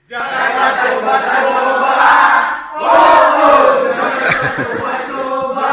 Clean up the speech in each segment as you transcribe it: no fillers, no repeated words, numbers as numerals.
Janganlah coba-coba. Janganlah coba-coba.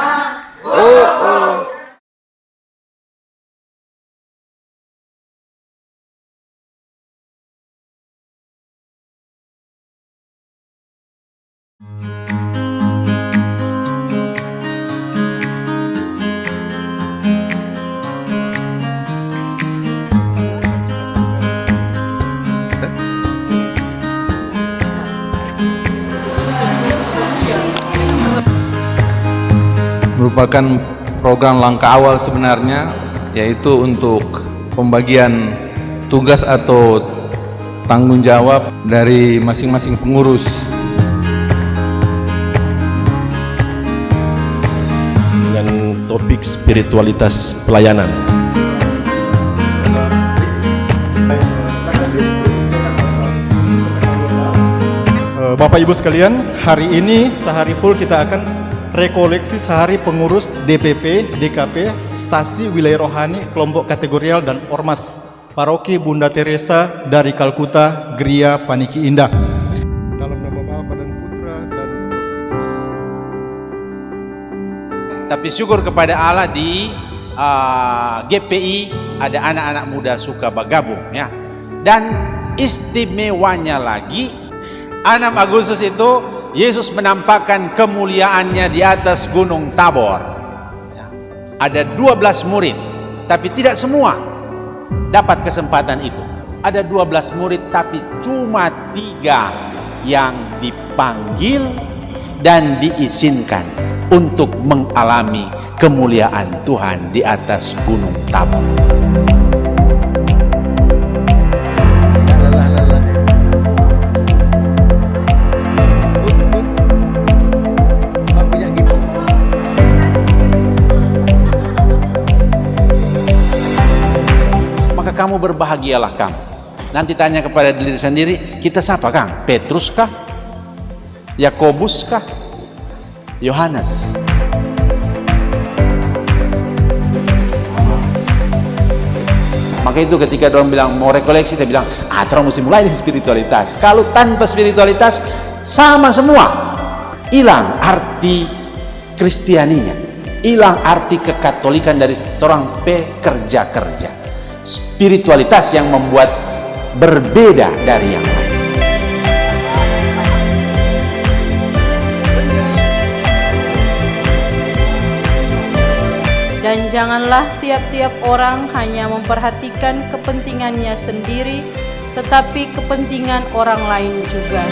Merupakan program langkah awal sebenarnya, yaitu untuk pembagian tugas atau tanggung jawab dari masing-masing pengurus. Dengan topik spiritualitas pelayanan. Bapak Ibu sekalian, hari ini sehari full kita akan rekoleksi sehari pengurus DPP, DKP, stasi wilayah rohani, kelompok kategorial dan ormas Paroki Bunda Teresa dari Kalkuta, Gria, Paniki Indah. Dalam nama Bapa dan Putra dan Roh Kudus. Tapi syukur kepada Allah di GPI ada anak-anak muda suka bergabung ya. Dan istimewanya lagi 6 Agustus itu Yesus menampakkan kemuliaannya di atas Gunung Tabor. Ya. Ada 12 murid, tapi tidak semua dapat kesempatan itu. Ada 12 murid, tapi cuma 3 yang dipanggil dan diizinkan untuk mengalami kemuliaan Tuhan di atas Gunung Tabor. Kamu berbahagialah kamu. Nanti tanya kepada diri sendiri, kita siapa Kang? Petrus kah? Yakobus kah? Yohanes? Maka itu ketika orang bilang mau rekoleksi, kita bilang, orang mesti mulai dari spiritualitas. Kalau tanpa spiritualitas, sama semua. Hilang arti Kristianinya. Hilang arti kekatolikan dari orang pekerja-kerja. Spiritualitas yang membuat berbeda dari yang lain. Dan janganlah tiap-tiap orang hanya memperhatikan kepentingannya sendiri, tetapi kepentingan orang lain juga.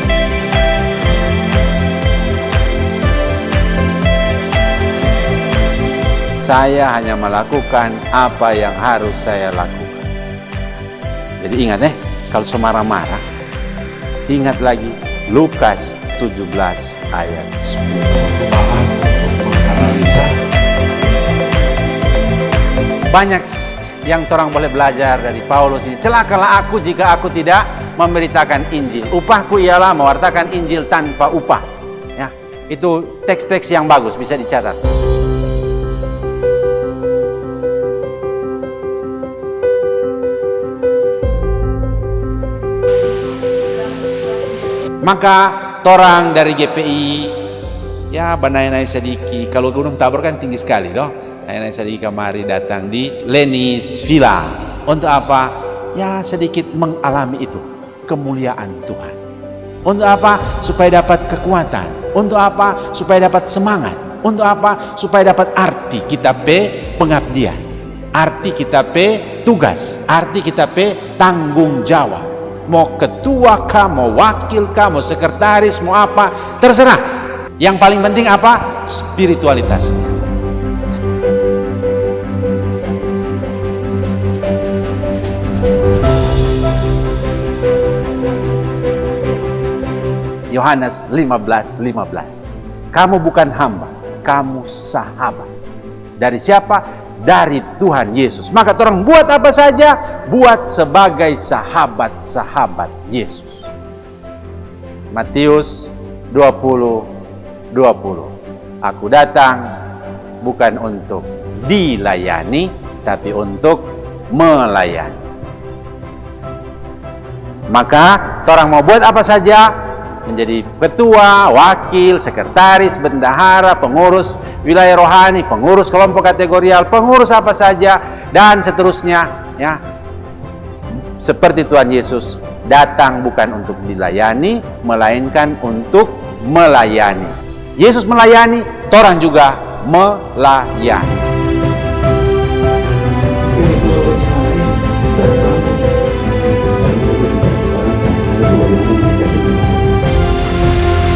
Saya hanya melakukan apa yang harus saya lakukan. Jadi ingat kalau marah-marah, ingat lagi Lukas 17 ayat 10. Banyak yang orang boleh belajar dari Paulus ini. Celakalah aku jika aku tidak memberitakan Injil. Upahku ialah mewartakan Injil tanpa upah. Ya, itu teks-teks yang bagus, bisa dicatat. Maka torang dari GPI ya banai-nai sedikit. Kalau Gunung Tabor kan tinggi sekali toh. Naik sedikit kemari datang di Lenis Villa. Untuk apa? Ya sedikit mengalami itu kemuliaan Tuhan. Untuk apa? Supaya dapat kekuatan. Untuk apa? Supaya dapat semangat. Untuk apa? Supaya dapat arti kita pengabdian. Arti kita tugas. Arti kita tanggung jawab. Mau ketua kah, mau wakil kah, mau sekretaris, mau apa, terserah. Yang paling penting apa? Spiritualitasnya. Yohanes 15:15. Kamu bukan hamba, kamu sahabat. Dari siapa? Dari Tuhan Yesus. Maka orang buat apa saja, buat sebagai sahabat-sahabat Yesus. Matius 20:20. Aku datang bukan untuk dilayani, tapi untuk melayani. Maka orang mau buat apa saja, menjadi ketua, wakil, sekretaris, bendahara, pengurus wilayah rohani, pengurus kelompok kategorial, pengurus apa saja, dan seterusnya, ya. Seperti Tuhan Yesus datang bukan untuk dilayani, melainkan untuk melayani. Yesus melayani, orang juga melayani.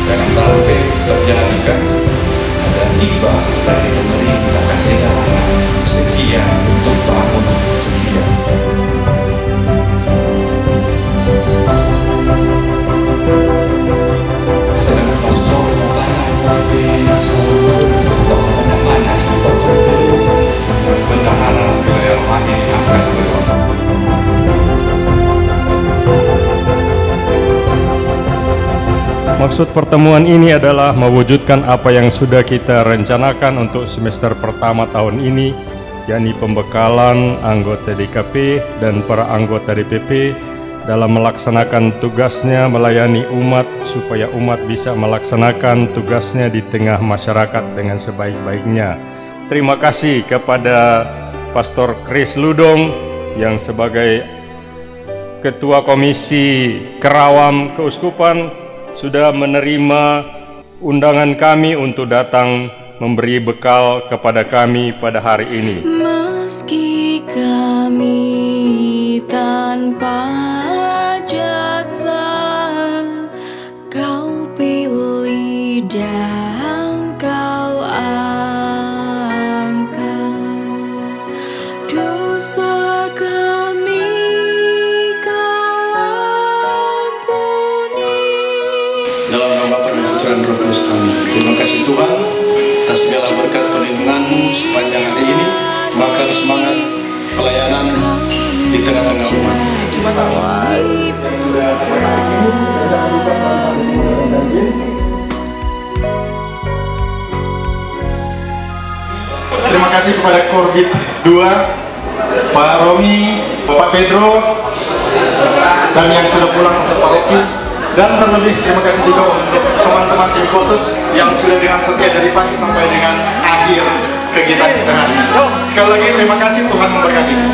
Jangan sampai terjadi kan ada hibah dari pemerintah kasih negara sekian untuk bangun sekian. Sedang pastor tanah desa mana itu bendahara wilayah rohani akan berkuasa. Maksud pertemuan ini adalah mewujudkan apa yang sudah kita rencanakan untuk semester pertama tahun ini, yakni pembekalan anggota DKP dan para anggota DPP dalam melaksanakan tugasnya melayani umat supaya umat bisa melaksanakan tugasnya di tengah masyarakat dengan sebaik-baiknya. Terima kasih kepada Pastor Chris Ludong yang sebagai Ketua Komisi Kerawam Keuskupan sudah menerima undangan kami untuk datang memberi bekal kepada kami pada hari ini. Meski kami tanpa jasa, Kau pilih dan Kau angkat dosa kami. Dalam nama penerangan Roh Kudus kami, terima kasih Tuhan atas segala berkat perlindungan-Mu sepanjang hari ini, bahkan semangat pelayanan di tengah-tengah umat. Terima kasih kepada Korbit 2, Pak Romi, Pak Pedro, dan yang sudah pulang Pak Rocky. Dan terlebih terima kasih juga untuk teman-teman tim khusus yang sudah dengan setia dari pagi sampai dengan akhir kegiatan kita hari ini. Sekali lagi terima kasih, Tuhan memberkati.